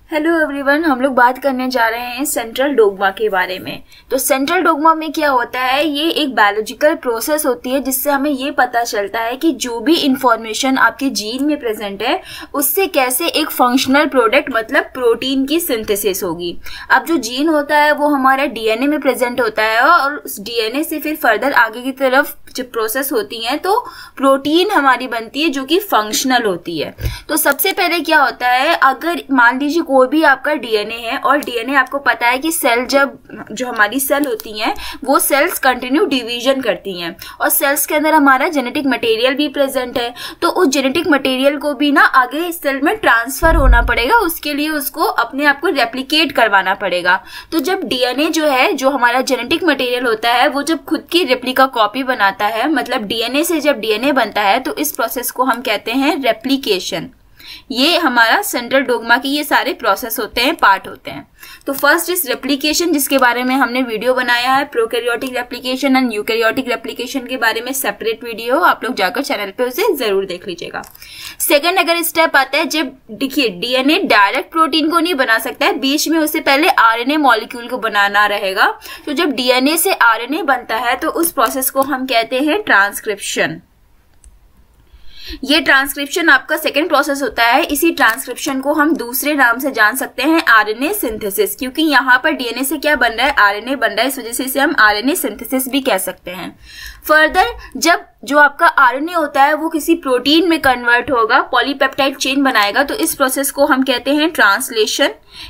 Hello everyone, हम लोग बात करने जा रहे हैं सेंट्रल डोग्मा के बारे में। तो सेंट्रल डोग्मा में क्या होता है, ये एक बायोलॉजिकल प्रोसेस होती है जिससे हमें ये पता चलता है कि जो भी इंफॉर्मेशन आपके जीन में प्रेजेंट है उससे कैसे एक फंक्शनल प्रोडक्ट मतलब प्रोटीन की सिंथेसिस होगी। अब जो जीन होता है वो हमारा डीएनए में प्रेजेंट होता है और उस डीएनए से फिर फर्दर आगे की तरफ जब प्रोसेस होती है तो प्रोटीन हमारी बनती है जो कि फंक्शनल होती है। तो सबसे पहले क्या होता है, अगर मान लीजिए कोई भी आपका डीएनए है और डीएनए आपको पता है कि सेल जब जो हमारी सेल होती हैं वो सेल्स कंटिन्यू डिवीजन करती हैं और सेल्स के अंदर हमारा जेनेटिक मटेरियल भी प्रेजेंट है, तो उस जेनेटिक मटेरियल को भी ना आगे सेल में ट्रांसफर होना पड़ेगा, उसके लिए उसको अपने आप को रेप्लिकेट करवाना पड़ेगा। तो जब डीएनए जो है, जो हमारा जेनेटिक मटेरियल होता है, वो जब खुद की रेप्लिका कॉपी बनाता है, मतलब डीएनए से जब डीएनए बनता है, तो इस प्रोसेस को हम कहते हैं रेप्लिकेशन। ये हमारा सेंट्रल डोग्मा की ये सारे प्रोसेस होते हैं, पार्ट होते हैं। तो फर्स्ट इज रेप्लिकेशन, जिसके बारे में हमने वीडियो बनाया है, prokaryotic replication and eukaryotic replication के बारे में सेपरेट वीडियो, आप लोग जाकर चैनल पे उसे जरूर देख लीजिएगा। सेकंड अगर स्टेप आता है, जब देखिए डीएनए डायरेक्ट प्रोटीन को नहीं बना सकता है, बीच में उससे पहले आरएनए मॉलिक्यूल को बनाना रहेगा। तो जब डीएनए से आरएनए बनता है तो उस प्रोसेस को हम कहते हैं ट्रांसक्रिप्शन। ये ट्रांसक्रिप्शन आपका सेकेंड प्रोसेस होता है। इसी ट्रांसक्रिप्शन को हम दूसरे नाम से जान सकते हैं आरएनए सिंथेसिस, क्योंकि यहाँ पर डीएनए से क्या बन रहा है, आरएनए बन रहा है, इस वजह से इसे हम आरएनए सिंथेसिस भी कह सकते हैं। फर्दर जब जो आपका आरएनए होता है वो किसी प्रोटीन में कन्वर्ट होगा, पॉलीपेप्टाइड चेन बनाएगा, तो इस प्रोसेस को हम कहते हैं ट्रांसलेशन।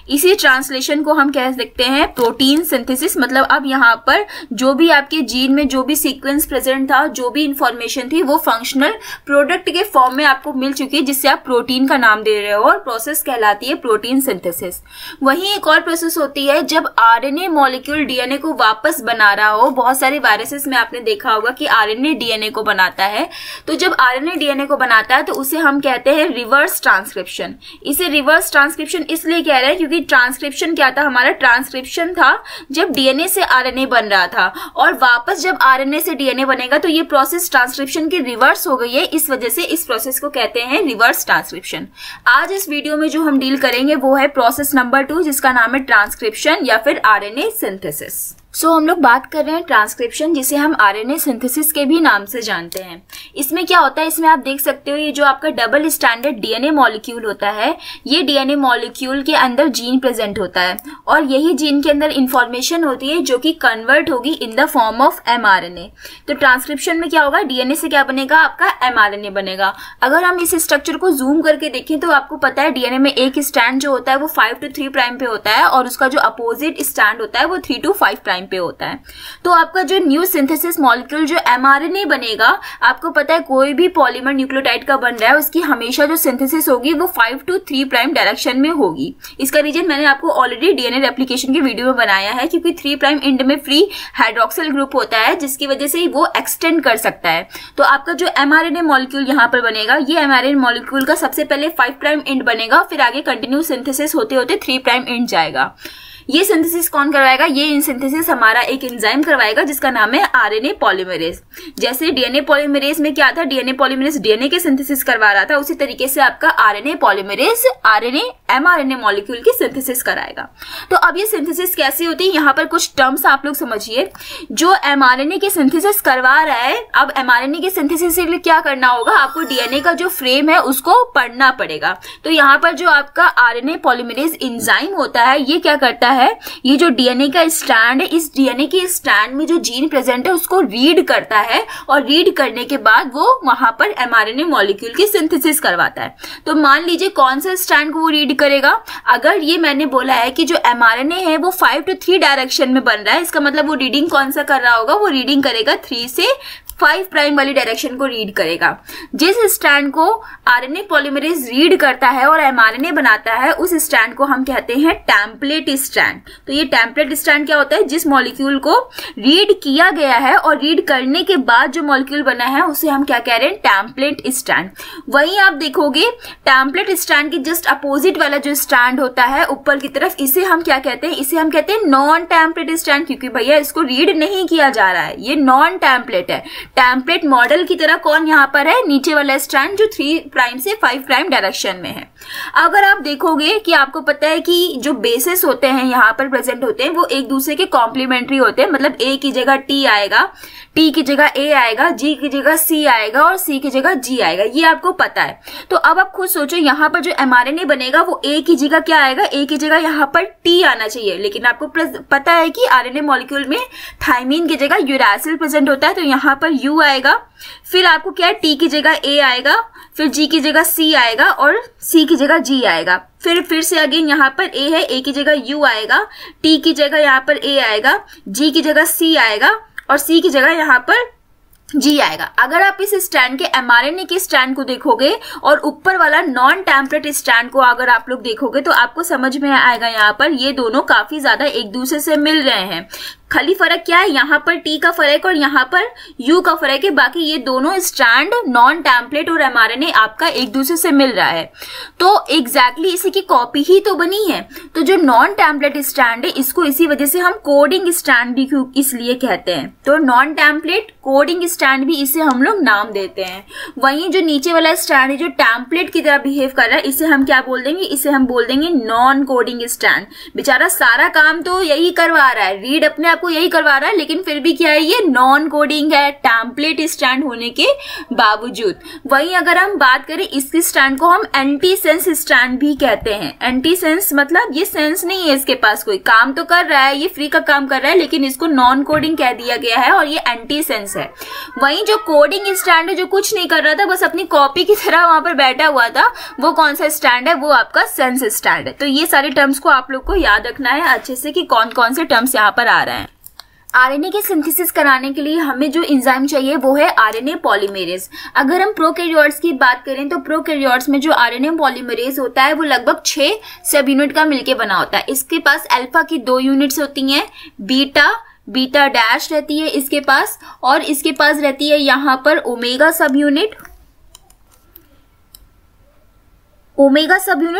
इसी ट्रांसलेशन को हम कह सकते हैं प्रोटीन सिंथेसिस। मतलब अब यहाँ पर जो भी आपके जीन में जो भी सीक्वेंस प्रेजेंट था, जो भी इंफॉर्मेशन थी, वो फंक्शनल प्रोडक्ट के फॉर्म में आपको मिल चुकी है, जिससे आप प्रोटीन का नाम दे रहे हो, और प्रोसेस कहलाती है प्रोटीन सिंथेसिस। वहीं एक और प्रोसेस होती है जब आरएनए मॉलिक्यूल डीएनए को वापस बना रहा हो। बहुत सारे वायरसेस में आपने देखा होगा कि आरएनए डीएनए को बनाता है, तो जब आरएनए डीएनए को बनाता है तो उसे हम कहते हैं रिवर्स ट्रांसक्रिप्शन। इसे रिवर्स ट्रांसक्रिप्शन इसलिए कह रहे हैं क्योंकि ट्रांसक्रिप्शन क्या था, हमारा ट्रांसक्रिप्शन था जब डीएनए से आरएनए बन रहा था, और वापस जब आरएनए से डीएनए बनेगा तो ये प्रोसेस ट्रांसक्रिप्शन की रिवर्स हो गई है, इस वजह से इस प्रोसेस को कहते हैं रिवर्स ट्रांसक्रिप्शन। आज इस वीडियो में जो हम डील करेंगे वो है प्रोसेस नंबर 2, जिसका नाम है ट्रांसक्रिप्शन या फिर आरएनए सिंथेसिस। सो हम लोग बात कर रहे हैं ट्रांसक्रिप्शन, जिसे हम आरएनए सिंथेसिस के भी नाम से जानते हैं। इसमें क्या होता है, इसमें आप देख सकते हो ये जो आपका डबल स्टैंडर्ड डीएनए मॉलिक्यूल होता है, ये डीएनए मॉलिक्यूल के अंदर जीन प्रेजेंट होता है और यही जीन के अंदर इंफॉर्मेशन होती है जो कि कन्वर्ट होगी in the form of mRNA. तो ट्रांसक्रिप्शन में क्या होगा, डीएनए से क्या बनेगा, आपका एमआरएनए बनेगा। अगर हम इस स्ट्रक्चर को जूम करके देखें तो आपको पता है डीएनए में एक स्टैंड जो होता है वो 5 to 3 प्राइम पे होता है और उसका जो अपोजिट स्टैंड होता है वो 3 to 5 प्राइम पे होता है। तो आपका जो न्यू सिंथेसिस मॉलिक्यूल जो एमआरएनए बनेगा, आपको पता है कोई भी पॉलीमर न्यूक्लियोटाइड का बन रहा है उसकी हमेशा जो सिंथेसिस होगी वो 5 to 3 प्राइम डायरेक्शन में होगी। इसका रीजन मैंने आपको ऑलरेडी डीएनए रेप्लिकेशन के वीडियो में बनाया है, क्योंकि 3 प्राइम एंड में फ्री हाइड्रोक्सिल ग्रुप होता है जिसकी वजह से वो एक्सटेंड कर सकता है। तो आपका जो एमआरएनए मॉलिक्यूल यहाँ पर बनेगा, ये एमआरएनए मॉलिक्यूल का सबसे पहले 5 प्राइम एंड बनेगा, फिर आगे कंटिन्यू सिंथेसिस होते होते 3 प्राइम एंड जाएगा। ये सिंथेसिस कौन करवाएगा, ये सिंथेसिस हमारा एक एंजाइम करवाएगा जिसका नाम है आरएनए पॉलीमरेज। जैसे डीएनए पॉलीमरेज में क्या था, डीएनए पॉलीमरेज डीएनए के सिंथेसिस करवा रहा था, उसी तरीके से आपका RNA polymerase RNA mRNA molecule की सिंथेसिस कराएगा। तो अब ये सिंथेसिस कैसे होती है, यहाँ पर कुछ टर्म्स आप लोग समझिए। जो एमआरएनए की सिंथेसिस करवा रहा है, अब एमआरएनए की सिंथेसिस के लिए क्या करना होगा, आपको डीएनए का जो फ्रेम है उसको पढ़ना पड़ेगा। तो यहाँ पर जो आपका आरएनए पॉलीमरेज एंजाइम होता है, ये क्या करता है, ये जो डीएनए का स्टैंड है, इस डीएनए के स्टैंड में जो जीन प्रेजेंट है उसको रीड करता है और रीड करने के बाद वो वहां पर एमआरएनए मॉलिक्यूल की सिंथेसिस करवाता है। तो मान लीजिए कौन सा स्टैंड को वो रीड करेगा, अगर ये मैंने बोला है कि जो एमआरएनए है वो 5 to 3 डायरेक्शन में बन रहा है, इसका मतलब वो रीडिंग कौन सा कर रहा होगा, वो रीडिंग करेगा 3 से 5 प्राइम वाली डायरेक्शन को रीड करेगा। जिस स्टैंड को आरएनए पॉलीमरेज रीड करता है और एमआरएनए बनाता है, उस स्टैंड को हम कहते हैं टेम्पलेट स्टैंड। तो ये टेम्पलेट स्टैंड क्या होता है, जिस मॉलिक्यूल को रीड किया गया है और रीड करने के बाद जो मॉलिक्यूल बना है उसे हम क्या कह रहे हैं, टेम्पलेट स्टैंड। वहीं आप देखोगे टेम्पलेट स्टैंड के जस्ट अपोजिट वाला जो स्टैंड होता है ऊपर की तरफ, इसे हम क्या कहते हैं, इसे हम कहते हैं नॉन टेम्पलेट स्टैंड, क्योंकि भैया इसको रीड नहीं किया जा रहा है, ये नॉन टेम्पलेट है। टेम्पलेट मॉडल की तरह कौन यहाँ पर है, नीचे वाला स्ट्रैंड जो 3 प्राइम से 5 प्राइम डायरेक्शन में है। अगर आप देखोगे कि आपको पता है कि जो बेसिस होते हैं यहाँ पर प्रेजेंट होते हैं वो एक दूसरे के कॉम्प्लीमेंट्री होते हैं, मतलब ए की जगह टी आएगा, टी की जगह ए आएगा, जी की जगह सी आएगा और सी की जगह जी आएगा, ये आपको पता है। तो अब आप खुद सोचो यहाँ पर जो mRNA बनेगा वो ए की जगह क्या आएगा, ए की जगह यहाँ पर टी आना चाहिए, लेकिन आपको पता है कि आरएनए मॉलिक्यूल में थाइमीन की जगह यूरासिल प्रेजेंट होता है, तो यहाँ पर यू आएगा, फिर आपको क्या है टी की जगह ए आएगा, फिर जी की जगह सी आएगा और सी की जगह जी आएगा, फिर से अगेन यहाँ पर ए है, ए की जगह यू आएगा, टी की जगह यहाँ पर ए आएगा, जी की जगह सी आएगा और सी की जगह यहाँ पर जी आएगा। अगर आप इस स्ट्रैंड के mRNA के स्ट्रैंड को देखोगे और ऊपर वाला नॉन टेम्पलेट स्ट्रैंड को अगर आप लोग देखोगे तो आपको समझ में आएगा यहाँ पर ये दोनों काफी ज्यादा एक दूसरे से मिल रहे हैं। खाली फर्क क्या है, यहाँ पर टी का फर्क और यहाँ पर यू का फर्क है, बाकी ये दोनों स्ट्रैंड नॉन टेम्पलेट और mRNA आपका एक दूसरे से मिल रहा है। तो एग्जैक्टली इसी की कॉपी ही तो बनी है। तो जो नॉन टेम्पलेट स्ट्रैंड है इसको इसी वजह से हम कोडिंग स्ट्रैंड भी इसलिए कहते हैं। तो नॉन टेम्पलेट कोडिंग स्ट्रैंड भी इसे हम लोग नाम देते हैं। वहीं जो नीचे वाला स्ट्रैंड है जो टेम्पलेट की तरह बिहेव कर रहा है इसे हम क्या बोल देंगे, इसे हम बोल देंगे नॉन कोडिंग स्ट्रैंड। बेचारा सारा काम तो यही करवा रहा है, रीड अपने आपको यही करवा रहा है, लेकिन फिर भी क्या है ये नॉन कोडिंग है टेम्पलेट स्ट्रैंड होने के बावजूद। वहीं अगर हम बात करें इसके स्ट्रैंड को हम एंटी सेंस स्ट्रैंड भी कहते हैं। एंटी सेंस मतलब ये सेंस नहीं है इसके पास, कोई काम तो कर रहा है, ये फ्री का काम कर रहा है, लेकिन इसको नॉन कोडिंग कह दिया गया है और ये एंटी सेंस है। वहीं जो कोडिंग स्ट्रैंड है जो कुछ नहीं कर रहा था, बस अपनी कॉपी की तरह वहां पर बैठा हुआ था, वो कौन सा स्टैंड है, वो आपका सेंस स्टैंड है। तो ये सारे टर्म्स को आप लोग को याद रखना है अच्छे से कि कौन कौन से टर्म्स यहाँ पर आ रहे हैं। आरएनए के सिंथेसिस कराने के लिए हमें जो एंजाइम चाहिए वो है आरएनए पॉलीमेरेज। अगर हम प्रोकैरियोट्स की बात करें तो प्रोकैरियोट्स में जो आरएनए पॉलीमेरेज होता है वो लगभग 6 सब यूनिट का मिलके बना होता है। इसके पास अल्फा की 2 यूनिट्स होती हैं, बीटा डैश रहती है इसके पास, और इसके पास रहती है यहाँ पर ओमेगा सब यूनिट,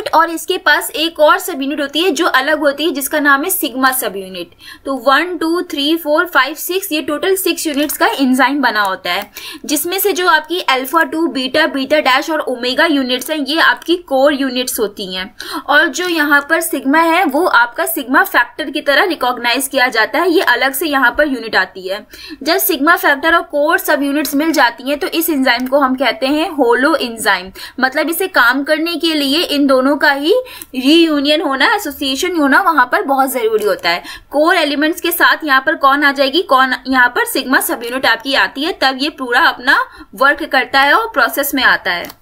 और इसके पास एक और सब यूनिट होती है जो अलग होती है जिसका नाम है सिग्मा सब यूनिट। तो 1 2 3 4 5 6 ये टोटल 6 यूनिट्स का एंजाइम बना होता है, जिसमें से जो आपकी अल्फा 2 बीटा डैश और ओमेगा यूनिट्स हैं ये आपकी कोर यूनिट्स होती हैं, और जो यहाँ पर सिग्मा है वो आपका सिग्मा फैक्टर की तरह रिकॉग्नाइज किया जाता है, ये अलग से यहाँ पर यूनिट आती है। जब सिग्मा फैक्टर और कोर सब यूनिट्स मिल जाती हैं तो इस एंजाइम को हम कहते हैं होलो एंजाइम। मतलब इसे काम करने के लिए इन दोनों का ही रीयूनियन होना, एसोसिएशन होना वहां पर बहुत जरूरी होता है। कोर एलिमेंट्स के साथ यहाँ पर कौन आ जाएगी, कौन यहाँ पर सिग्मा सब यूनिट आपकी आती है, तब ये पूरा अपना वर्क करता है और प्रोसेस में आता है।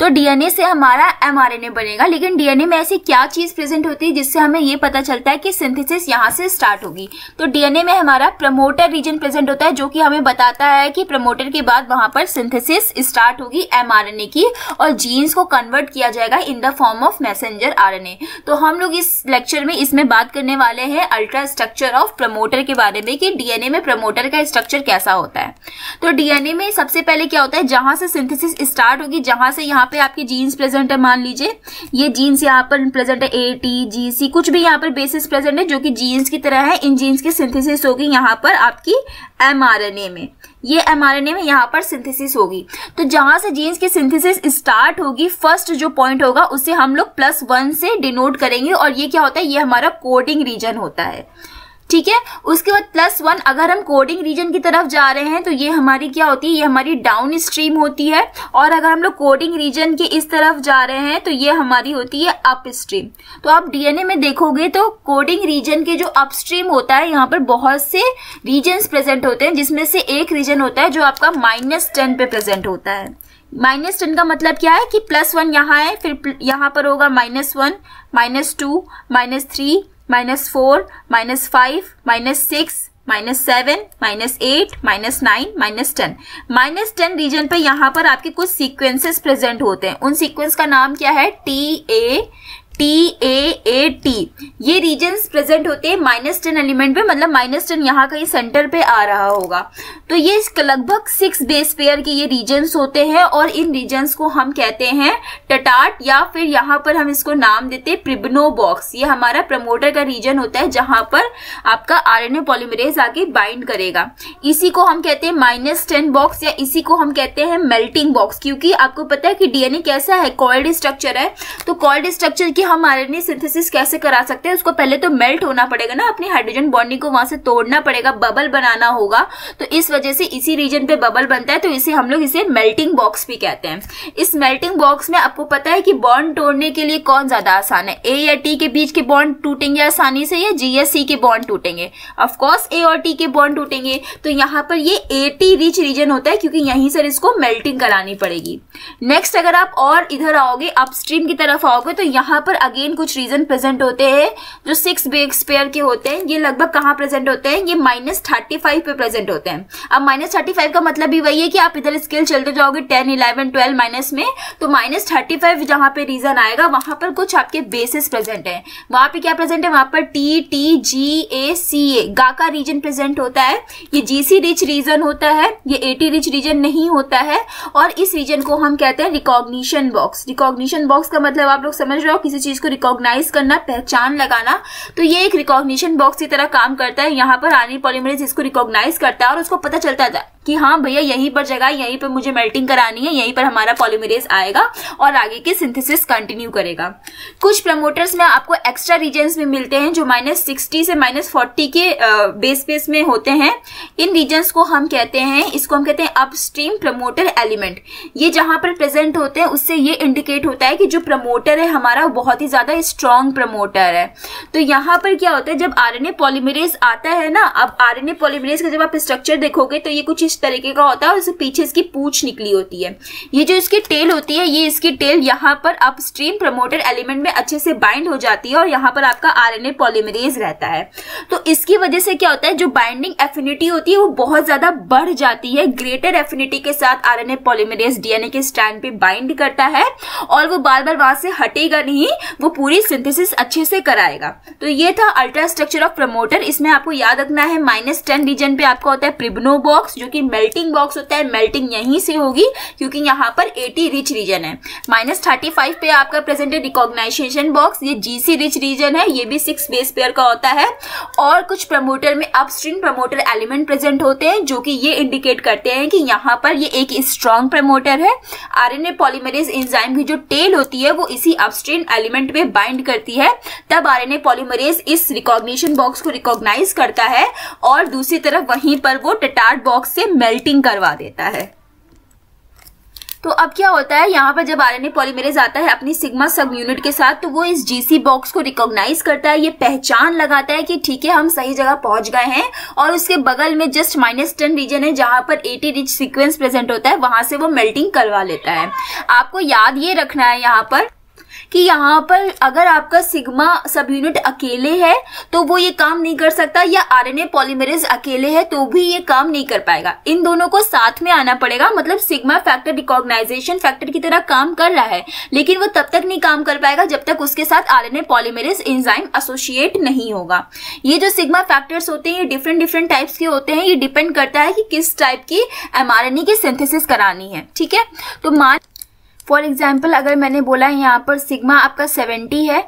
तो डीएनए से हमारा एमआरएनए बनेगा, लेकिन डीएनए में ऐसी क्या चीज प्रेजेंट होती है जिससे हमें ये पता चलता है कि सिंथेसिस यहाँ से स्टार्ट होगी। तो डीएनए में हमारा प्रमोटर रीजन प्रेजेंट होता है जो कि हमें बताता है कि प्रमोटर के बाद वहां पर सिंथेसिस स्टार्ट होगी एमआरएनए की, और जीन्स को कन्वर्ट किया जाएगा in the form of messenger RNA. तो हम लोग इस लेक्चर में इसमें बात करने वाले हैं अल्ट्रा स्ट्रक्चर ऑफ प्रमोटर के बारे में कि डीएनए में प्रमोटर का स्ट्रक्चर कैसा होता है। तो डीएनए में सबसे पहले क्या होता है, जहां से सिंथेसिस स्टार्ट होगी, जहां से यहाँ पे आपके जीन्स प्रेजेंट है, मान लीजिए ये जीन्स यहाँ पर प्रेजेंट है, ए टी जी सी कुछ भी यहाँ पर बेसिस प्रेजेंट है जो कि जीन्स की तरह है। इन जीन्स की सिंथेसिस होगी यहाँ पर आपकी एमआरएनए में, ये एमआरएनए में यहाँ पर सिंथेसिस होगी। तो जहां से जीन्स की सिंथेसिस स्टार्ट होगी, फर्स्ट जो पॉइंट होगा उसे हम लोग +1 से डिनोट करेंगे, और ये क्या होता है, ये हमारा कोडिंग रीजन होता है। ठीक है, उसके बाद +1 अगर हम कोडिंग रीजन की तरफ जा रहे हैं तो ये हमारी क्या होती है, ये हमारी डाउन स्ट्रीम होती है, और अगर हम लोग कोडिंग रीजन के इस तरफ जा रहे हैं तो ये हमारी होती है अप स्ट्रीम। तो आप डीएनए में देखोगे तो कोडिंग रीजन के जो अपस्ट्रीम होता है यहाँ पर बहुत से रीजन्स प्रेजेंट होते हैं, जिसमें से एक रीजन होता है जो आपका -10 पे प्रेजेंट होता है। -10 का मतलब क्या है कि +1 यहाँ है, फिर यहाँ पर होगा -1, -2, -3, -4, -5, -6, -7, -8, -9, -10 रीजन पे यहाँ पर आपके कुछ सीक्वेंसेस प्रेजेंट होते हैं। उन सीक्वेंस का नाम क्या है, TA, TAAT, ये रीजन्स प्रेजेंट होते हैं -10 एलिमेंट पे, मतलब -10 यहाँ कहीं सेंटर पे आ रहा होगा। तो ये लगभग 6 बेस पेयर के ये रीजन्स होते हैं और इन रीजन्स को हम कहते हैं टटाट, या फिर यहाँ पर हम इसको नाम देते हैं प्रिब्नो बॉक्स। ये हमारा प्रमोटर का रीजन होता है जहां पर आपका आरएनए पॉलीमरेज आके बाइंड करेगा। इसी को हम कहते हैं -10 बॉक्स, या इसी को हम कहते हैं मेल्टिंग बॉक्स, क्योंकि आपको पता है कि डीएनए कैसा है, कॉइल्ड स्ट्रक्चर है। तो कॉइल्ड स्ट्रक्चर की हम आरएनए सिंथेसिस कैसे करा सकते हैं, उसको पहले तो मेल्ट होना पड़ेगा ना, अपनी हाइड्रोजन बॉन्डिंग को वहां से तोड़ना पड़ेगा, बबल बनाना होगा। तो इस वजह से इसी रीजन पे बबल बनता है, तो इसे हम लोग इसे मेल्टिंग बॉक्स भी कहते हैं। इस मेल्टिंग बॉक्स में आपको पता है कि बॉन्ड तोड़ने के लिए कौन ज्यादा आसान है, ए या टी के बीच के बॉन्ड टूटेंगे आसानी से, या जी या सी के बॉन्ड टूटेंगे? ऑफ कोर्स ए और टी के बॉन्ड टूटेंगे। तो यहाँ पर ये एटी रिच रीजन होता है, क्योंकि यहीं से इसको मेल्टिंग करानी पड़ेगी। नेक्स्ट अगर आप और इधर आओगे, अपस्ट्रीम की तरफ आओगे, तो यहाँ पर अगेन कुछ रीजन प्रेजेंट होते हैं जो 6 बेस पेयर के होते हैं। ये लगभग कहाँ प्रेजेंट होते हैं? ये -35 पे प्रेजेंट होते हैं। अब -35 का मतलब भी वही है कि आप इधर स्केल चलते जाओगे 10, 11, 12 माइनस में, तो -35 जहां पे रीजन आएगा वहां पर कुछ आपके बेसिस प्रेजेंट है। वहां पे क्या प्रेजेंट है? वहां पर TTGACA गा का रीजन प्रेजेंट होता है। ये GC रिच रीजन होता है, ये AT रिच रीजन नहीं होता है। और इस रीजन को हम कहते हैं रिकॉग्निशन बॉक्स। रिकॉग्निशन बॉक्स का मतलब आप लोग समझ रहे हो, किसी चीज को रिकॉग्नाइज करना, पहचान लगाना। तो ये एक रिकॉग्निशन बॉक्स की तरह काम करता है। यहाँ पर आरएनए पॉलीमरेज इसको रिकॉग्नाइज करता है और उसको पता चलता है कि हाँ भैया यहीं पर जगह, यहीं पर मुझे मेल्टिंग करानी है, यहीं पर हमारा पॉलीमरेज आएगा और आगे की सिंथेसिस कंटिन्यू करेगा। कुछ प्रमोटर्स में आपको एक्स्ट्रा रीजन्स में मिलते हैं जो -60 से -40 के बेस पेस में होते हैं। इन रीजन्स को हम कहते हैं, इसको हम कहते हैं अपस्ट्रीम प्रमोटर एलिमेंट। ये जहां पर प्रेजेंट होते हैं उससे ये इंडिकेट होता है कि जो प्रमोटर है हमारा वो बहुत ही ज्यादा स्ट्रॉन्ग प्रमोटर है। तो यहाँ पर क्या होता है, जब आरएनए पॉलीमरेज आता है ना, अब आरएनए पॉलीमरेज का जब आप स्ट्रक्चर देखोगे तो ये कुछ इस तरीके का होता है और इसके पीछे इसकी पूंछ निकली होती है। ये जो इसकी टेल होती है, ये इसकी टेल यहाँ पर अपस्ट्रीम प्रमोटर एलिमेंट में अच्छे से बाइंड हो जाती है और यहाँ पर आपका आरएनए पॉलीमरेज रहता है। तो इसकी वजह से क्या होता है, जो बाइंडिंग एफिनिटी होती है वो बहुत ज्यादा बढ़ जाती है। ग्रेटर एफिनिटी के साथ आरएनए पॉलीमरेज डीएनए के स्ट्रैंड पे बाइंड करता है और वो बार बार वहां से हटेगा नहीं, वो पूरी सिंथेसिस अच्छे से कराएगा। तो ये था अल्ट्रा स्ट्रक्चर ऑफ प्रमोटर। इसमें आपको याद रखना है -10 रीजन पे आपका होता है प्रिब्नो बॉक्स, जो कि मेल्टिंग बॉक्स होता है। मेल्टिंग यहीं से होगी क्योंकि यहाँ पर 80 रिच रीजन है। -35 पे आपका प्रेजेंट है रिकॉग्नाइजेशन बॉक्स, ये GC रिच रीजन है, ये भी 6 बेस पेयर का होता है। और कुछ प्रमोटर में अपस्ट्रीम प्रमोटर एलिमेंट प्रेजेंट होते हैं जो कि ये इंडिकेट करते हैं कि यहाँ पर ये एक स्ट्रॉन्ग प्रमोटर है। आरएनए पॉलीमरेज एंजाइम की जो टेल होती है वो इसी अपस्ट्रीम एलिमेंट में बाइंड करती है, तब आरएनए पॉलीमरेज इस रिकॉग्निशन बॉक्स को रिकॉग्नाइज करता है और दूसरी तरफ वहीं पर वो टटाट बॉक्स से मेल्टिंग करवा देता है। तो अब क्या होता है, यहाँ पर जब आरएनए पॉलीमरेज आता है अपनी सिग्मा सब यूनिट के साथ, तो वो इस GC बॉक्स को रिकॉग्नाइज करता है, ये पहचान लगाता है कि ठीक है हम सही जगह पहुंच गए हैं। और उसके बगल में जस्ट -10 रीजन है जहां पर 80 रिच सीक्वेंस प्रेजेंट होता है, वहां से वो मेल्टिंग करवा लेता है। आपको याद ये रखना है यहाँ पर कि यहाँ पर अगर आपका सिग्मा सब यूनिट अकेले है तो वो ये काम नहीं कर सकता, या आरएनए पॉलीमरेज अकेले है तो भी ये काम नहीं कर पाएगा। इन दोनों को साथ में आना पड़ेगा। मतलब सिग्मा फैक्टर रिकॉग्नाइजेशन फैक्टर की तरह काम कर रहा है, लेकिन वो तब तक नहीं काम कर पाएगा जब तक उसके साथ आरएनए पॉलीमरेज एंजाइम एसोसिएट नहीं होगा। ये जो सिग्मा फैक्टर्स होते हैं ये डिफरेंट टाइप्स के होते हैं। ये डिपेंड करता है कि किस टाइप की mRNA की सिंथेसिस करानी है। ठीक है, तो मान फॉर एग्जाम्पल अगर मैंने बोला यहाँ पर सिग्मा आपका 70 है,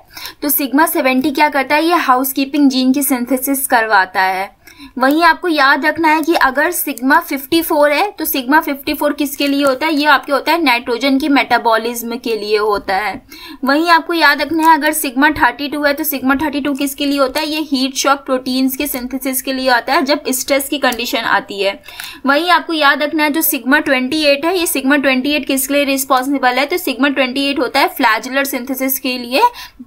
तो सिग्मा 70 क्या करता है, ये हाउसकीपिंग जीन की सिंथेसिस करवाता है। वहीं आपको याद रखना है कि अगर सिग्मा 54 है तो सिग्मा 54 किसके लिए होता है, ये आपके होता है नाइट्रोजन की मेटाबॉलिज्म के लिए होता है। वहीं आपको याद रखना है अगर सिग्मा 32 है तो सिग्मा 32 किसके लिए होता है, ये हीट शॉक प्रोटीन्स के सिंथेसिस के लिए आता है जब स्ट्रेस की कंडीशन आती है। वहीं आपको याद रखना है जो सिग्मा 28 है, ये सिग्मा 28 किसके लिए रिस्पॉन्सिबल है, तो सिग्मा 28 होता है फ्लैजुलर सिंथेसिस के लिए।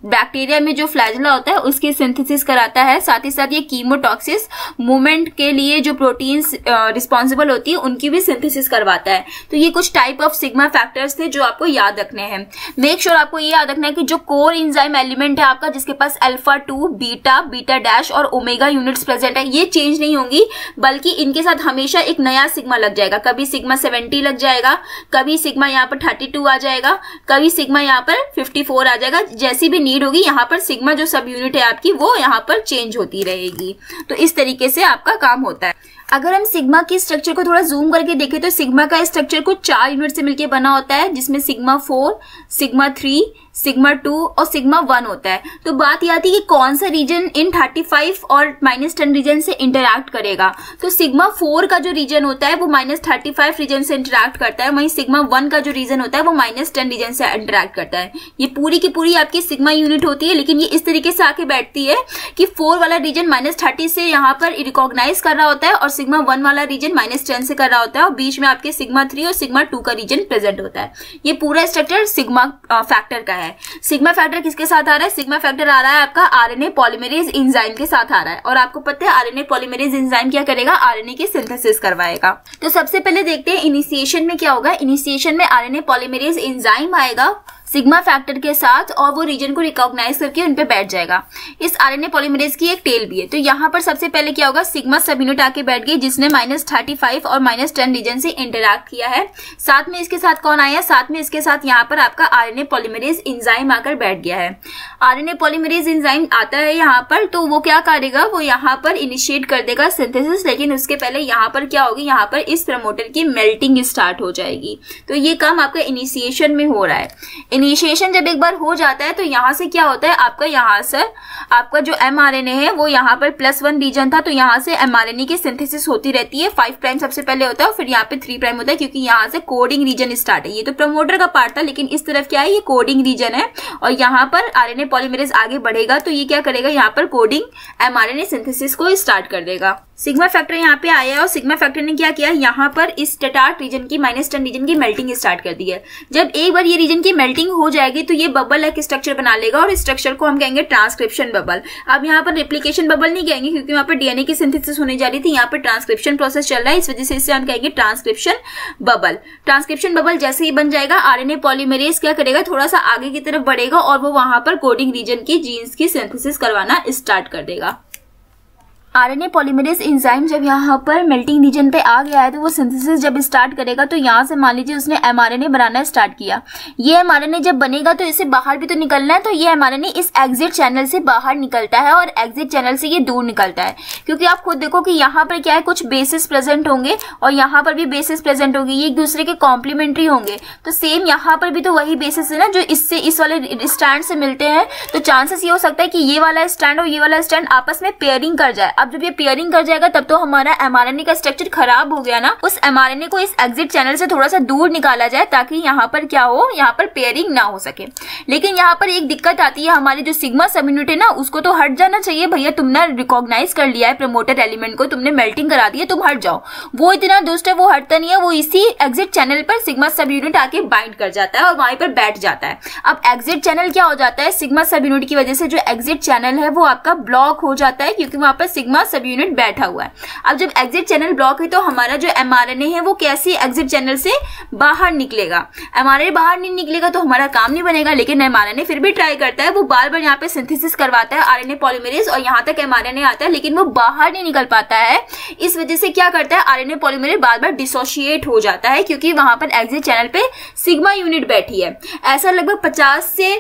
बैक्टीरिया में जो फ्लैजुला होता है उसकी सिंथेसिस कराता है। साथ ही साथ ये कीमोटॉक्सिस मूवमेंट के लिए जो प्रोटीन्स रिस्पॉन्सिबल होती है उनकी भी सिंथेसिस करवाता है। तो ये कुछ टाइप ऑफ सिग्मा फैक्टर्स थे जो आपको याद रखने हैं। मेक श्योर आपको ये याद रखना है कि जो कोर एंजाइम एलिमेंट है आपका, जिसके पास अल्फा 2, बीटा, बीटा डैश और ओमेगा यूनिट्स प्रेजेंट है, ये चेंज नहीं होंगी, बल्कि इनके साथ हमेशा एक नया सिग्मा लग जाएगा। कभी सिग्मा 70 लग जाएगा, कभी सिग्मा यहाँ पर 32 आ जाएगा, कभी सिग्मा यहाँ पर 54 आ जाएगा। जैसी भी नीड होगी यहाँ पर सिग्मा जो सब यूनिट है आपकी वो यहाँ पर चेंज होती रहेगी। तो इस तरीके से आपका काम होता है। अगर हम सिग्मा की स्ट्रक्चर को थोड़ा जूम करके देखें तो सिग्मा का स्ट्रक्चर कुछ 4 यूनिट से मिलकर बना होता है, जिसमें सिग्मा 4, सिग्मा 3, सिग्मा 2 और सिग्मा 1 होता है। तो बात यह आती है कि कौन सा रीजन इन 35 और -10 रीजन से इंटरैक्ट करेगा। तो सिग्मा 4 का जो रीजन होता है वो -35 रीजन से इंटरैक्ट करता है, वहीं सिग्मा 1 का जो रीजन होता है वो -10 रीजन से इंटरैक्ट करता है। ये पूरी की पूरी आपकी सिग्मा यूनिट होती है, लेकिन ये इस तरीके से आके बैठती है कि 4 वाला रीजन -30 से यहाँ पर रिकॉग्नाइज कर रहा होता है और सिग्मा 1 वाला रीजन -10 से कर रहा होता है, और बीच में आपके सिग्मा 3 और सिग्मा 2 का रीजन प्रेजेंट होता है। ये पूरा स्ट्रक्चर सिग्मा फैक्टर का है। सिग्मा फैक्टर किसके साथ आ रहा है? सिग्मा फैक्टर आ रहा है आपका आरएनए पॉलीमरेज एंजाइम के साथ आ रहा है, और आपको पता है आरएनए पॉलीमरेज एंजाइम क्या करेगा? आरएनए की सिंथेसिस करवाएगा। तो सबसे पहले देखते हैं इनिशिएशन में क्या होगा। इनिशिएशन में आरएनए पॉलीमरेज एंजाइम आएगा सिग्मा फैक्टर के साथ, और वो रीजन को रिकॉग्नाइज करके उन पे बैठ जाएगा। इस आरएनए पॉलीमरेज की एक टेल भी है। तो यहाँ पर सबसे पहले क्या होगा? सिग्मा सब यूनिट आके बैठ गई जिसने -35 और -10 रीजन से इंटरैक्ट किया है। साथ में इसके साथ कौन आया? साथ में इसके साथ यहाँ पर आपका आरएनए पॉलीमरेज एंजाइम आकर बैठ गया है। आरएनए पॉलीमरेज एंजाइम आता है यहाँ पर, तो वो क्या करेगा? वो यहाँ पर इनिशिएट कर देगा सिंथेसिस, लेकिन उसके पहले यहाँ पर क्या होगी? यहाँ पर इस प्रमोटर की मेल्टिंग स्टार्ट हो जाएगी। तो ये काम आपका इनिशिएशन में हो रहा है। इनिशिएशन जब एक बार हो जाता है तो यहाँ से क्या होता है? आपका यहाँ से आपका जो mRNA है वो यहाँ पर +1 रीजन था, तो यहाँ से mRNA की सिंथेसिस होती रहती है। 5 प्राइम सबसे पहले होता है और फिर यहाँ पे 3 प्राइम होता है, क्योंकि यहाँ से कोडिंग रीजन स्टार्ट है। ये तो प्रमोटर का पार्ट था, लेकिन इस तरफ क्या है? ये कोडिंग रीजन है, और यहाँ पर आरएनए पॉलीमरेज आगे बढ़ेगा तो ये क्या करेगा? यहाँ पर कोडिंग mRNA सिंथेसिस को स्टार्ट कर देगा। सिग्मा फैक्टर यहाँ पे आया है और सिग्मा फैक्टर ने क्या किया? यहाँ पर इस स्टार्ट रीजन की -10 रीजन की मेल्टिंग स्टार्ट कर दी है। जब एक बार ये रीजन की मेल्टिंग हो जाएगी तो ये बबल एक स्ट्रक्चर बना लेगा, और इस स्ट्रक्चर को हम कहेंगे ट्रांसक्रिप्शन बबल। अब यहाँ पर रेप्लिकेशन बबल नहीं कहेंगे, क्योंकि वहाँ पर डीएनए की सिंथेसिस होने जा रही थी। यहाँ पर ट्रांसक्रिप्शन प्रोसेस चल रहा है, इस वजह से इसे हम कहेंगे ट्रांसक्रिप्शन बबल। ट्रांसक्रिप्शन बबल जैसे ही बन जाएगा, आरएनए पॉलीमरेज क्या करेगा? थोड़ा सा आगे की तरफ बढ़ेगा और वो वहां पर कोडिंग रीजन की जीन्स की सिंथेसिस करवाना स्टार्ट कर देगा। आरएनए पॉलीमरेज एंजाइम जब यहाँ पर मेल्टिंग रीजन पे आ गया है तो वो सिंथेसिस जब स्टार्ट करेगा, तो यहाँ से मान लीजिए उसने mRNA बनाना स्टार्ट किया। ये mRNA जब बनेगा तो इसे बाहर भी तो निकलना है, तो ये mRNA इस एग्जिट चैनल से बाहर निकलता है और एग्जिट चैनल से ये दूर निकलता है। क्योंकि आप खुद देखो कि यहाँ पर क्या है? कुछ बेसिस प्रेजेंट होंगे और यहाँ पर भी बेसिस प्रेजेंट होगी, ये एक दूसरे के कॉम्प्लीमेंट्री होंगे। तो सेम यहाँ पर भी तो वही बेसिस है ना जो इससे इस वाले स्टैंड से मिलते हैं। तो चांसेस ये हो सकता है कि ये वाला स्टैंड और ये वाला स्टैंड आपस में पेयरिंग कर जाए। अब जब ये पेयरिंग कर जाएगा तब तो हमारा mRNA का स्ट्रक्चर खराब हो गया ना। उस mRNA को इस एग्जिट चैनल से थोड़ा सा दूर निकाला जाए ताकि यहाँ पर क्या हो? यहाँ पर पेयरिंग ना हो सके। लेकिन यहाँ पर एक दिक्कत आती है, हमारी जो सिग्मा सब यूनिट है ना उसको तो हट जाना चाहिए। भैया तुमने रिकॉग्नाइज कर लिया है प्रमोटर एलिमेंट को, तुमने मेल्टिंग करा दी है, तुम हट जाओ। वो इतना दुष्ट है, वो हटता नहीं है। वो इसी एग्जिट चैनल पर सिग्मा सब यूनिट आके बाइंड कर जाता है और वहीं पर बैठ जाता है। अब एग्जिट चैनल क्या हो जाता है? सिग्मा सब यूनिट की वजह से जो एग्जिट चैनल है वो आपका ब्लॉक हो जाता है, क्योंकि वहां पर सिग्मा सब यूनिट बैठा हुआ है। अब जब एग्जिट चैनल ब्लॉक है तो हमारा जो mRNA है वो कैसे एग्जिट चैनल से बाहर निकलेगा? mRNA बाहर नहीं निकलेगा तो हमारा काम नहीं बनेगा। लेकिन mRNA फिर भी ट्राई करता है, वो बार बार यहाँ पे सिंथेसिस करवाता है आरएनए पॉलीमरेज और यहाँ तक mRNA आता है, लेकिन वो बाहर नहीं निकल पाता है। इस वजह से क्या करता है? आरएनए पॉलीमरेज बार बार डिसोशिएट हो जाता है, क्योंकि वहां पर एग्जिट चैनल पे सिग्मा यूनिट बैठी है। ऐसा लगभग 50 से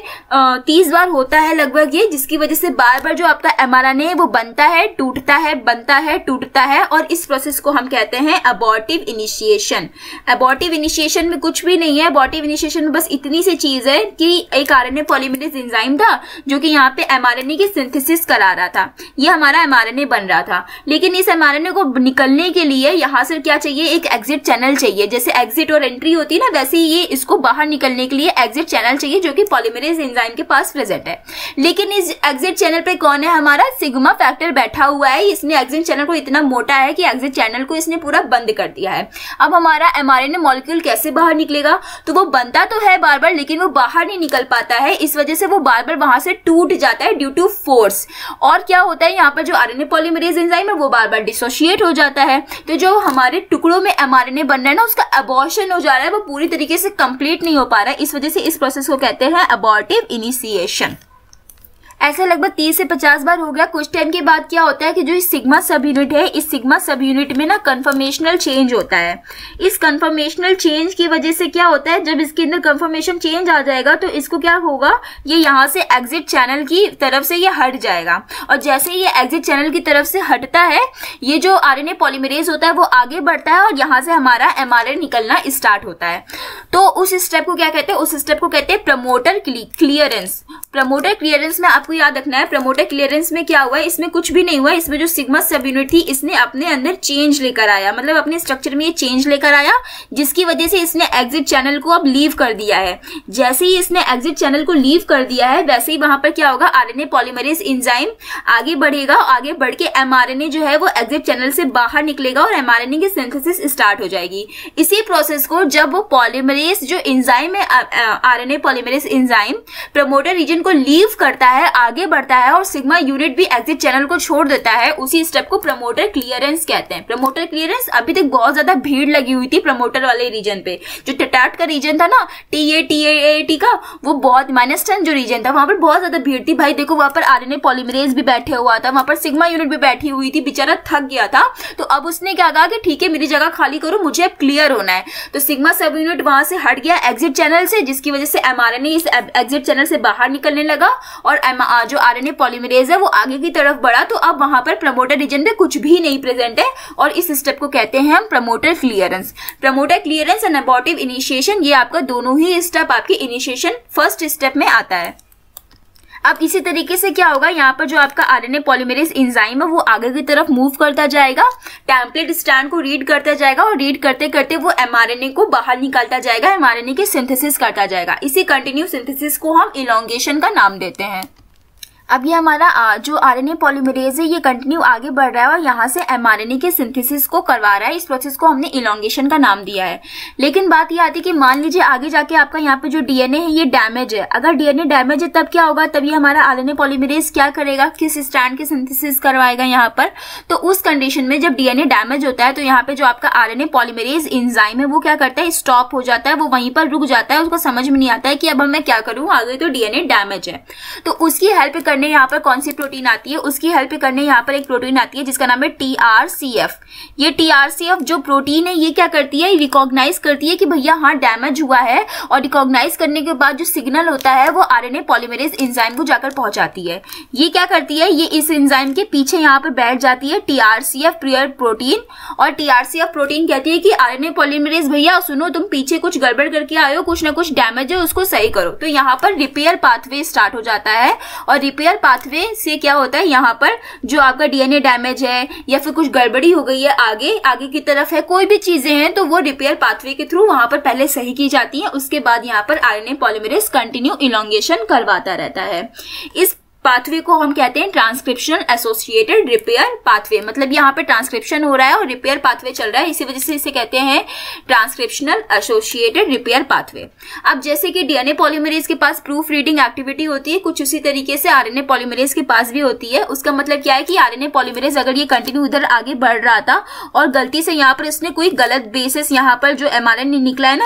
30 बार होता है लगभग ये, जिसकी वजह से बार बार जो आपका mRNA है वो बनता है, टूटता है, बनता है, टूटता है, और इस प्रोसेस को हम कहते हैं अबॉर्टिव इनिशिएशन। अबॉर्टिव इनिशिएशन में कुछ भी नहीं है। अबॉर्टिव इनिशिएशन में बस इतनी सी चीज है कि एक आरएनए पॉलीमरेज एंजाइम था जो कि यहाँ पे mRNA की सिंथेसिस करा रहा था। ये हमारा mRNA बन रहा था, लेकिन इस mRNA को निकलने के लिए यहाँ से क्या चाहिए? एक एग्जिट चैनल चाहिए। जैसे एग्जिट और एंट्री होती है ना, वैसे ही ये इसको बाहर निकलने के लिए एग्जिट चैनल चाहिए जो कि पॉलीमरेज एंजाइम के पास प्रेजेंट है। लेकिन इस एग्जिट चैनल पे कौन है? हमारा सिग्मा फैक्टर बैठा हुआ है, इसने एग्जिट चैनल को इतना मोटा है कि एग्जिट चैनल को इसने पूरा बंद कर दिया है। अब हमारा mRNA मॉलिक्यूल कैसे बाहर निकलेगा, तो वो बनता तो है बार बार, लेकिन वो बाहर नहीं निकल पाता है, इस वजह से वो बार बार वहां से टूट जाता है ड्यू टू फोर्स। और क्या होता है, यहाँ पर जो RNA पॉलीमरेज एंजाइम है वो बार बार डिसोशिएट हो जाता है, तो जो हमारे टुकड़ों में mRNA बन रहा है ना, उसका अबॉर्शन हो जा रहा है, वो पूरी तरीके से कंप्लीट नहीं हो पा रहा है। इस वजह से इस प्रोसेस को कहते हैं अबॉर्टिव इनिशिएशन। ऐसे लगभग 30 से 50 बार हो गया। कुछ टाइम के बाद क्या होता है कि जो इस सिग्मा सब यूनिट है, इस सिग्मा सब यूनिट में ना कन्फर्मेशनल चेंज होता है। इस कन्फर्मेशनल चेंज की वजह से क्या होता है, जब इसके अंदर कन्फर्मेशन चेंज आ जाएगा तो इसको क्या होगा, ये यहाँ से एग्जिट चैनल की तरफ से ये हट जाएगा, और जैसे ये एग्जिट चैनल की तरफ से हटता है, ये जो RNA पॉलीमरेज होता है वो आगे बढ़ता है और यहाँ से हमारा mRNA निकलना स्टार्ट होता है। तो उस स्टेप को क्या कहते हैं, उस स्टेप को कहते हैं प्रमोटर क्लियरेंस। प्रमोटर क्लियरेंस में आपको याद रखना है, प्रमोटर क्लियरेंस में क्या हुआ है, इसमें कुछ भी नहीं हुआ, इसमें जो सिग्मा सब यूनिट थी इसने अपने अंदर चेंज लेकर आया, मतलब अपने स्ट्रक्चर में ये चेंज लेकर आया, जिसकी वजह से इसने एग्जिट चैनल को अब लीव कर दिया है। जैसे ही इसने एग्जिट चैनल को लीव कर दिया है, वैसे ही वहां पर क्या होगा, RNA पॉलीमरेज एंजाइम आगे बढ़ेगा, आगे बढ़ के mRNA जो है वो एग्जिट चैनल से बाहर निकलेगा और mRNA की सिंथेसिस स्टार्ट हो जाएगी। इसी प्रोसेस को जब वो पॉलीमरेज जो एंजाइम है, RNA polymerase enzyme promoter region को लीव करता है, आगे बढ़ता है और सिग्मा यूनिट भी एग्जिट चैनल को छोड़ देता है, उसी स्टेप को प्रमोटर क्लियरेंस कहते हैं। प्रमोटर क्लियरेंस, अभी तक बहुत ज्यादा भीड़ लगी हुई थी प्रमोटर वाले रीजन पे, जो टेटाट का रीजन था ना, TA का, वो बहुत -10 जो रीजन था वहां पर बहुत ज्यादा भीड़ थी भाई। देखो वहां पर RNA पॉलीमरेज भी बैठे हुआ था, वहां पर सिग्मा यूनिट भी बैठी हुई थी, बेचारा थक गया था। तो अब उसने क्या कहा कि ठीक है मेरी जगह खाली करो, मुझे अब क्लियर होना है। तो सिग्मा सब यूनिट वहां से हट गया एग्जिट चैनल से, जिसकी वजह से mRNA इस एग्जिट चैनल से बाहर निकलने लगा और जो RNA पॉलीमरेज है वो आगे की तरफ बढ़ा। तो अब वहां पर प्रमोटर रीजन पे कुछ भी नहीं प्रेजेंट है और इस स्टेप को कहते हैं हम promoter clearance. Promoter clearance and abortive initiation, ये आपका दोनों ही स्टेप आपके इनिशिएशन फर्स्ट स्टेप में आता है। अब इसी तरीके से क्या होगा, यहाँ पर जो आपका RNA पॉलीमरेज एंजाइम है वो आगे की तरफ मूव करता जाएगा, टेम्पलेट स्टैंड को रीड करता जाएगा और रीड करते करते वो mRNA को बाहर निकालता जाएगा, mRNA की सिंथेसिस करता जाएगा। इसी कंटिन्यू सिंथेसिस को हम इलॉन्गेशन का नाम देते हैं। अब ये हमारा जो RNA पॉलीमरेज है ये कंटिन्यू आगे बढ़ रहा है और यहाँ से mRNA के सिंथेसिस को करवा रहा है। इस प्रोसेस को हमने इलॉन्गेशन का नाम दिया है। लेकिन बात ये आती है कि मान लीजिए आगे जाके आपका यहाँ पे जो DNA है ये डैमेज है। अगर DNA डैमेज है तब क्या होगा, तब ये हमारा RNA पॉलीमरेज क्या करेगा, किस स्ट्रैंड की सिंथेसिस करवाएगा यहाँ पर। तो उस कंडीशन में जब DNA डैमेज होता है तो यहाँ पे जो आपका RNA पॉलीमरेज एंजाइम है वो क्या करता है, स्टॉप हो जाता है, वो वहीं पर रुक जाता है। उसको समझ में नहीं आता है कि अब मैं क्या करूँ, आगे तो DNA डैमेज है। तो उसकी हेल्प करने यहाँ पर कौन सी प्रोटीन आती है, उसकी हेल्प करने यहाँ पर एक प्रोटीन आती है जिसका नाम है TRCF। ये TRCF जो प्रोटीन है ये क्या करती है, रिकॉग्नाइज करती है कि भैया हाँ डैमेज हुआ है, और रिकॉग्नाइज करने के बाद जो सिग्नल होता है वो RNA पॉलीमरेज एंजाइम को जाकर पहुंचाती है। ये क्या करती है, ये इस एंजाइम के पीछे यहाँ पे बैठ जाती है TRCF प्रोटीन, और TRCF प्रोटीन कहती है कि RNA पॉलीमरेज भैया सुनो, तुम पीछे कुछ गड़बड़ करके आए हो, कुछ ना कुछ डैमेज है, उसको सही करो। तो यहाँ पर रिपेयर पाथवे स्टार्ट हो जाता है, और रिपेयर पाथवे से क्या होता है, यहाँ पर जो आपका DNA डैमेज है या फिर कुछ गड़बड़ी हो गई है आगे की तरफ है, कोई भी चीजें हैं तो वो रिपेयर पाथवे के थ्रू वहां पर पहले सही की जाती है। उसके बाद यहाँ पर RNA पॉलीमरेज कंटिन्यू इलॉन्गेशन करवाता रहता है। इस पाथवे को हम कहते हैं ट्रांसक्रिप्शनल एसोसिएटेड रिपेयर पाथवे। मतलब यहाँ पे ट्रांसक्रिप्शन हो रहा है और रिपेयर पाथवे चल रहा है, इसी वजह से इसे कहते हैं ट्रांसक्रिप्शनल एसोसिएटेड रिपेयर पाथवे। अब जैसे कि DNA पॉलीमरेज के पास प्रूफ रीडिंग एक्टिविटी होती है, कुछ उसी तरीके से RNA पॉलीमरेज के पास भी होती है। उसका मतलब क्या है कि RNA पॉलीमरेज अगर ये कंटिन्यू इधर आगे बढ़ रहा था और गलती से यहाँ पर इसने कोई गलत बेसिस, यहाँ पर जो mRNA निकला है ना,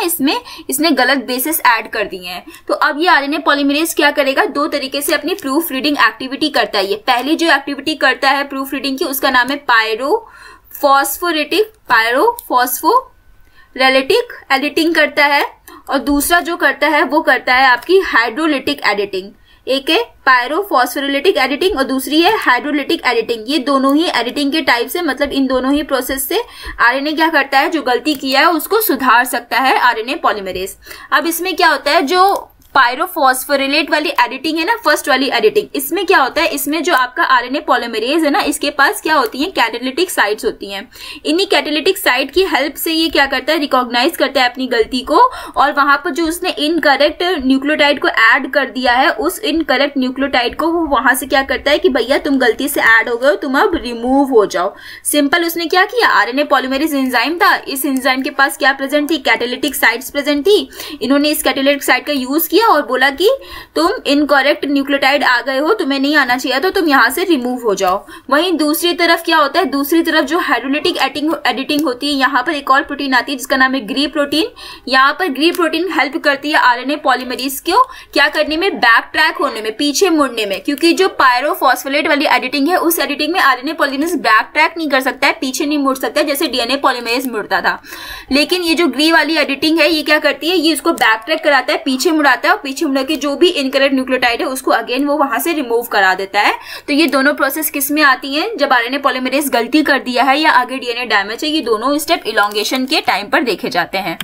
इसने गलत बेसिस ऐड कर दिए हैं, तो अब ये RNA पॉलीमरेज क्या करेगा, दो तरीके से अपनी प्रूफ रीडिंग एक्टिविटी करता है। ये पहली जो एक्टिविटी करता है प्रूफ रीडिंग की उसका नाम है पायरोफॉस्फोरेटिक एडिटिंग करता है, और दूसरा जो करता है वो करता है आपकी हाइड्रोलिटिक एडिटिंग। एक है पायरोफॉस्फोरेटिक एडिटिंग और दूसरी है हाइड्रोलिटिक एडिटिंग। ये दोनों ही एडिटिंग के टाइप से, मतलब इन दोनों ही प्रोसेस से RNA क्या करता है, जो गलती किया है उसको सुधार सकता है RNA पॉलीमरेज। अब इसमें क्या होता है, जो पायरोफॉस्फोरिलेट वाली एडिटिंग है ना, फर्स्ट वाली एडिटिंग, इसमें क्या होता है, इसमें जो आपका आरएनए पॉलीमरेज है ना, इसके पास क्या होती है, कैटालिटिक साइट्स होती हैं। इन्हीं कैटालिटिक साइट की हेल्प से ये क्या करता है, रिकॉग्नाइज करता है अपनी गलती को, और वहां पर जो उसने इनकरेक्ट न्यूक्लियोटाइड को ऐड कर दिया है, उस इनकरेक्ट न्यूक्लियोटाइड को वो वहां से क्या करता है कि भैया तुम गलती से ऐड हो गए हो, तुम अब रिमूव हो जाओ। सिंपल उसने क्या किया, आरएनए पॉलीमरेज एंजाइम था, इस एंजाइम के पास क्या प्रेजेंट थी, कैटालिटिक साइट्स प्रेजेंट थी। इन्होंने इस कैटालिटिक साइट का यूज किया और बोला कि तुम इनकरेक्ट न्यूक्लियोटाइड आ गए हो, तुम्हें नहीं आना चाहिए, तो तुम यहां से रिमूव हो जाओ। वहीं दूसरी तरफ क्या होता है, दूसरी तरफ जो हाइड्रोलिटिक एडिटिंग होती है, यहाँ पर एक और प्रोटीन आती है जिसका नाम है ग्री प्रोटीन। यहाँ पर ग्री प्रोटीन हेल्प करती है आरएनए पॉलीमरेज को क्या करने में, बैक ट्रैक होने में, पीछे मुड़ने में, क्योंकि जो पायरोफॉस्फोलेट वाली एडिटिंग है, उस एडिटिंग में आरएनए पॉलीमरेज बैक ट्रैक नहीं कर सकता है, पीछे नहीं मुड़ सकता है जैसे डीएनए पॉलीमरेज मुड़ता था। लेकिन ये जो ग्री वाली एडिटिंग है, ये क्या करती है, ये इसको बैक ट्रैक कराता है, पीछे मुड़ाता है, और पीछे मुड़ के जो भी इनकरेक्ट न्यूक्लियोटाइड है उसको अगेन वो वहां से रिमूव करा देता है। तो ये दोनों प्रोसेस किस में आती हैं, जब आरएनए पॉलीमरेज गलती कर दिया है या आगे डीएनए डैमेज है, ये दोनों स्टेप इलॉन्गेशन के टाइम पर देखे जाते हैं।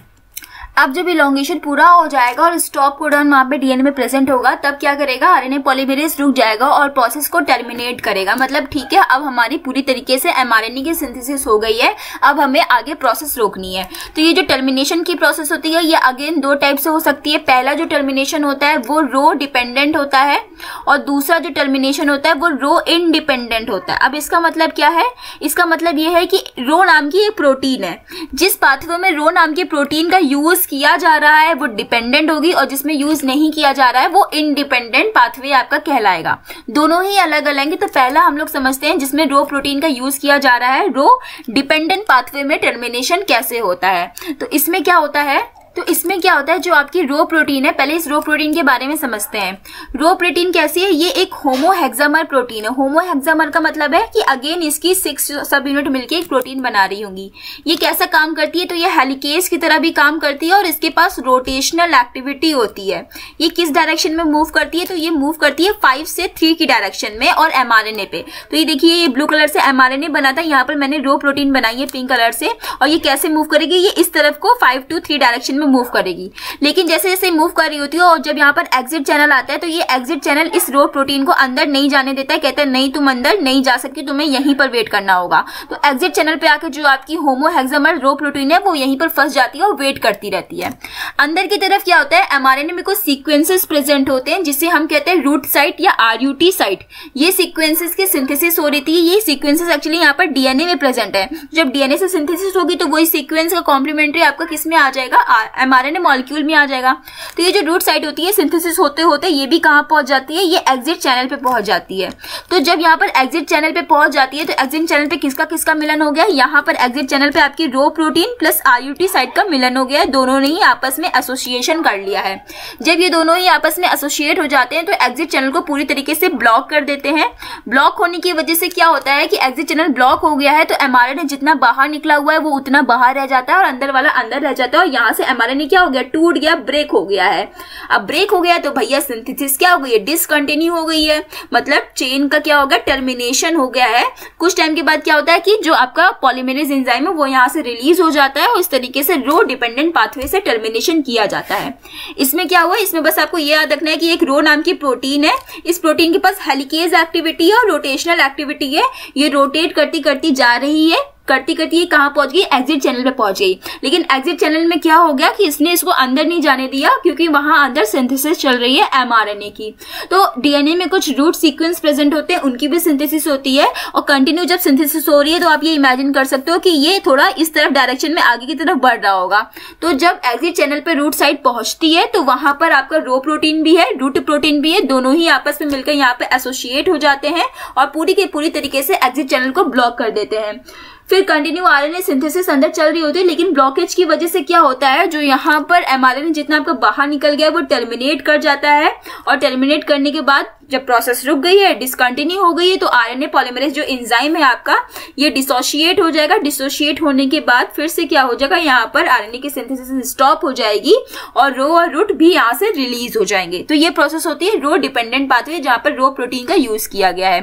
अब जब इलॉन्गेशन पूरा हो जाएगा और स्टॉप कोडॉन वहां पे डीएनए में प्रेजेंट होगा, तब क्या करेगा, आरएनए पॉलीमरेज रुक जाएगा और प्रोसेस को टर्मिनेट करेगा। मतलब ठीक है, अब हमारी पूरी तरीके से एमआरएनए की सिंथेसिस हो गई है, अब हमें आगे प्रोसेस रोकनी है। तो ये जो टर्मिनेशन की प्रोसेस होती है, ये अगेन दो टाइप से हो सकती है। पहला जो टर्मिनेशन होता है वो रो डिपेंडेंट होता है, और दूसरा जो टर्मिनेशन होता है वो रो इंडिपेंडेंट होता है। अब इसका मतलब क्या है, इसका मतलब ये है कि रो नाम की एक प्रोटीन है, जिस पाथवे में रो नाम के प्रोटीन का यूज किया जा रहा है वो डिपेंडेंट होगी, और जिसमें यूज नहीं किया जा रहा है वो इंडिपेंडेंट पाथवे आपका कहलाएगा। दोनों ही अलग अलग है। तो पहला हम लोग समझते हैं जिसमें रो प्रोटीन का यूज किया जा रहा है, रो डिपेंडेंट पाथवे में टर्मिनेशन कैसे होता है। तो इसमें क्या होता है, जो आपकी रो प्रोटीन है, पहले इस रो प्रोटीन के बारे में समझते हैं। रो प्रोटीन कैसी है, ये एक होमोहेक्सामर प्रोटीन है। होमोहेक्सामर का मतलब है कि अगेन इसकी 6 सब यूनिट मिलकर एक प्रोटीन बना रही होंगी। ये कैसा काम करती है, तो ये हेलिकेज की तरह भी काम करती है, और इसके पास रोटेशनल एक्टिविटी होती है। ये किस डायरेक्शन में मूव करती है, तो ये मूव करती है 5 से 3 की डायरेक्शन में और एमआरएनए पे। तो ये देखिए, ये ब्लू कलर से एमआरएनए बना था, यहाँ पर मैंने रो प्रोटीन बनाई है पिंक कलर से, और ये कैसे मूव करेगी, ये इस तरफ को 5 to 3 डायरेक्शन में मूव करेगी। लेकिन जैसे जैसे मूव कर रही होती है और जब यहाँ पर एग्जिट चैनल आता है, तो ये एग्जिट चैनल इस रो प्रोटीन को अंदर नहीं जाने देता है, कहता है नहीं तुम अंदर नहीं जा सकती, तुम्हें यहीं पर वेट करना होगा। तो एग्जिट चैनल पे आकर जो आपकी होमोहेक्सामर रो प्रोटीन है वो यहीं पर फंस जाती है और वेट करती रहती है। अंदर की तरफ क्या होता है, एमआरएनए में कुछ सीक्वेंसेस प्रेजेंट होते हैं जिसे हम कहते हैं रूट साइट या आरयूटी साइट। ये सीक्वेंसेस की सिंथेसिस हो रही थी, ये सीक्वेंसेस एक्चुअली यहाँ पर डीएनए में प्रेजेंट है। जब डीएनए से सिंथेसिस होगी तो वही सीक्वेंस का कॉम्प्लीमेंट्री आपका किस में आ जाएगा, एमआरएनए मॉलिक्यूल में आ जाएगा। तो ये जो रूट साइट होती है, सिंथेसिस होते होते ये भी कहां पहुंच जाती है, ये एग्जिट चैनल पे पहुंच जाती है। तो जब यहाँ पर एग्जिट चैनल पे पहुंच जाती है, तो एग्जिट चैनल पे किसका किसका मिलन हो गया, यहाँ पर एग्जिट चैनल पे आपकी रो प्रोटीन प्लस आरयूटी साइट का मिलन हो गया है। दोनों ने ही आपस में एसोसिएशन कर लिया है। जब ये दोनों ही आपस में एसोसिएट हो जाते हैं तो एग्जिट चैनल को पूरी तरीके से ब्लॉक कर देते हैं। ब्लॉक होने की वजह से क्या होता है कि एग्जिट चैनल ब्लॉक हो गया है, तो एमआरएनए जितना बाहर निकला हुआ है वो उतना बाहर रह जाता है और अंदर वाला अंदर रह जाता है, और यहाँ से एमआरएनए क्या हो गया, टूट गया, ब्रेक हो गया है। अब ब्रेक हो गया तो भैया सिंथेसिस क्या हो गई है, डिसकंटिन्यू हो गई है। मतलब चेन का क्या हो गया, टर्मिनेशन हो गया है। कुछ टाइम के बाद क्या होता है कि जो आपका पॉलीमरेज एंजाइम है वो यहाँ से रिलीज हो जाता है और इस तरीके से रो डिपेंडेंट पाथवे से टर्मिनेशन किया जाता है। इसमें क्या हुआ, इसमें बस आपको ये याद रखना है कि एक रो नाम की प्रोटीन है, इस प्रोटीन के पास हेलिकेज एक्टिविटी है और रोटेशनल एक्टिविटी है। ये रोटेट करती करती जा रही है, करती करती ये कहां पहुंच गई, एग्जिट चैनल पे पहुंच गई। लेकिन एग्जिट चैनल में क्या हो गया कि इसने इसको अंदर नहीं जाने दिया, क्योंकि वहां अंदर सिंथेसिस चल रही है एमआरएनए की। तो डीएनए में कुछ रूट सीक्वेंस प्रेजेंट होते हैं, उनकी भी सिंथेसिस होती है, और कंटिन्यू जब सिंथेसिस हो रही है तो आप ये इमेजिन कर सकते हो कि ये थोड़ा इस तरफ डायरेक्शन में आगे की तरफ बढ़ रहा होगा। तो जब एग्जिट चैनल पे रूट साइड पहुंचती है तो वहां पर आपका रो प्रोटीन भी है, रूट प्रोटीन भी है, दोनों ही आपस में मिलकर यहाँ पे एसोसिएट हो जाते हैं और पूरी की पूरी तरीके से एग्जिट चैनल को ब्लॉक कर देते हैं। फिर कंटिन्यू आरएनए सिंथेसिस अंदर चल रही होती है, लेकिन ब्लॉकेज की वजह से क्या होता है, जो यहाँ पर एमआरएनए जितना आपका बाहर निकल गया वो टर्मिनेट कर जाता है, और टर्मिनेट करने के बाद जब प्रोसेस रुक गई है, डिसकंटिन्यू हो गई है, तो आरएनए पॉलीमरेज जो एंजाइम है आपका ये डिसोशिएट हो जाएगा। डिसोशिएट होने के बाद फिर से क्या हो जाएगा, यहाँ पर आरएनए की सिंथेसिस स्टॉप हो जाएगी और रो और रूट भी यहाँ से रिलीज हो जाएंगे। तो ये प्रोसेस होती है रो डिपेंडेंट पाथवे, जहाँ पर रो प्रोटीन का यूज किया गया है।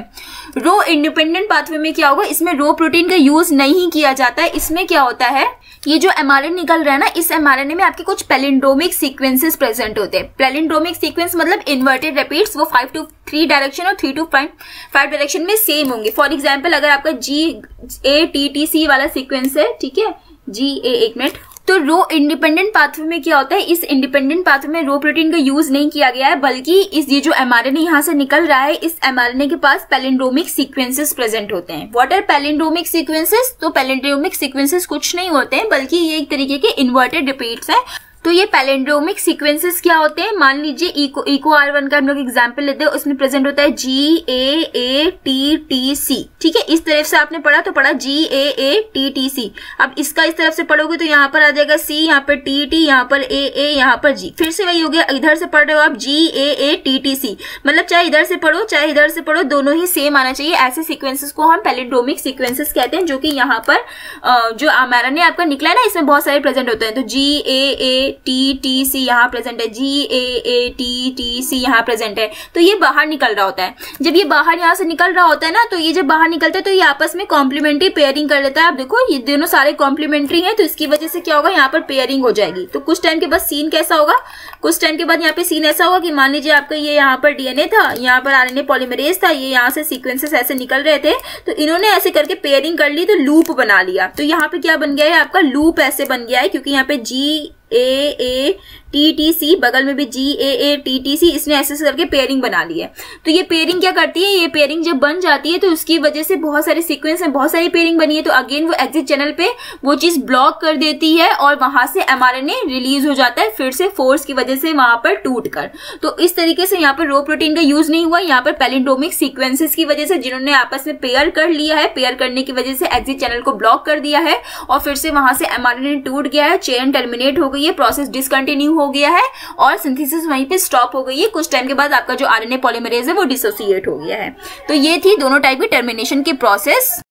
रो इंडिपेंडेंट पाथवे में क्या होगा, इसमें रो प्रोटीन का यूज नहीं किया जाता है। इसमें क्या होता है ये जो mRNA निकल रहा है ना, इस mRNA में आपके कुछ पैलिंड्रोमिक सीक्वेंसेस प्रेजेंट होते हैं। पैलिंड्रोमिक सीक्वेंस मतलब इन्वर्टेड रिपीट्स, वो 5 to 3 डायरेक्शन और 3 to 5 डायरेक्शन में सेम होंगे। फॉर एग्जाम्पल अगर आपका GATTC वाला सीक्वेंस है, ठीक है, GA, एक मिनट, तो रो इंडिपेंडेंट पाथवे में क्या होता है, इस इंडिपेंडेंट पाथवे में रो प्रोटीन का यूज नहीं किया गया है, बल्कि इस ये जो mRNA यहाँ से निकल रहा है, इस mRNA के पास पैलिंड्रोमिक सीक्वेंसेस प्रेजेंट होते हैं। What are palindromic sequences? तो पैलिंड्रोमिक सीक्वेंसेस कुछ नहीं होते हैं, बल्कि ये एक तरीके के इन्वर्टेड रिपीट्स हैं। तो ये पैलिंड्रोमिक सीक्वेंसेस क्या होते हैं? मान लीजिए इको R1 का हम लोग एग्जांपल लेते हैं, उसमें प्रेजेंट होता है GAATTC, ठीक है। इस तरफ से आपने पढ़ा तो पढ़ा GAATTC। अब इसका इस तरफ से पढ़ोगे तो यहाँ पर आ जाएगा C, यहाँ पर TT, यहाँ पर AA, यहाँ पर G। फिर से वही हो गया, इधर से पढ़ रहे हो आप GAATTC, मतलब चाहे इधर से पढ़ो चाहे इधर से पढ़ो, दोनों ही सेम आना चाहिए। ऐसे सीक्वेंसेस को हम पैलिंड्रोमिक सीक्वेंसेस कहते हैं, जो कि यहाँ पर जो mRNA आपका निकला है ना, इसमें बहुत सारे प्रेजेंट होते हैं। तो GAATTC यहाँ प्रेजेंट है, GAATTC यहाँ प्रेजेंट है। तो ये बाहर निकल रहा होता है। जब ये बाहर यहाँ से निकल रहा होता है ना, तो ये जब बाहर निकलता है तो ये आपस में कॉम्प्लीमेंट्री पेयरिंग कर लेता है। आप देखो ये दोनों सारे कॉम्प्लीमेंट्री हैं, तो इसकी वजह से क्या होगा, यहाँ पर पेयरिंग हो जाएगी। तो कुछ टाइम के बाद सीन कैसा होगा, कुछ टाइम के बाद यहाँ पे सीन ऐसा होगा कि मान लीजिए आपका ये यहाँ पर DNA था, यहाँ पर RNA पॉलीमरेज था, ये यहाँ से सीक्वेंसेस ऐसे निकल रहे थे, तो इन्होंने ऐसे करके पेयरिंग कर ली, तो लूप बना लिया। तो यहाँ पे क्या बन गया है, आपका लूप ऐसे बन गया है, क्योंकि यहाँ पे GAATTC, बगल में भी GAATTC, इसने ऐसे करके पेयरिंग बना ली है। तो ये पेयरिंग क्या करती है, ये पेयरिंग जब बन जाती है तो उसकी वजह से बहुत सारे सीक्वेंस में बहुत सारी पेयरिंग बनी है, तो अगेन वो एग्जिट चैनल पे वो चीज ब्लॉक कर देती है और वहां से mRNA रिलीज हो जाता है, फिर से फोर्स की वजह से वहां पर टूट कर। तो इस तरीके से यहाँ पर रो प्रोटीन का यूज नहीं हुआ, यहाँ पर पैलिंड्रोमिक सीक्वेंसेस की वजह से, जिन्होंने आपस में पेयर कर लिया है, पेयर करने की वजह से एग्जिट चैनल को ब्लॉक कर दिया है और फिर से वहां से mRNA टूट गया है, चेन टर्मिनेट हो गई है, प्रोसेस डिसकंटिन्यू हो गया है और सिंथेसिस वहीं पे स्टॉप हो गई है। कुछ टाइम के बाद आपका जो RNA पॉलीमरेज है वो डिसोसिएट हो गया है। तो ये थी दोनों टाइप की टर्मिनेशन की प्रोसेस।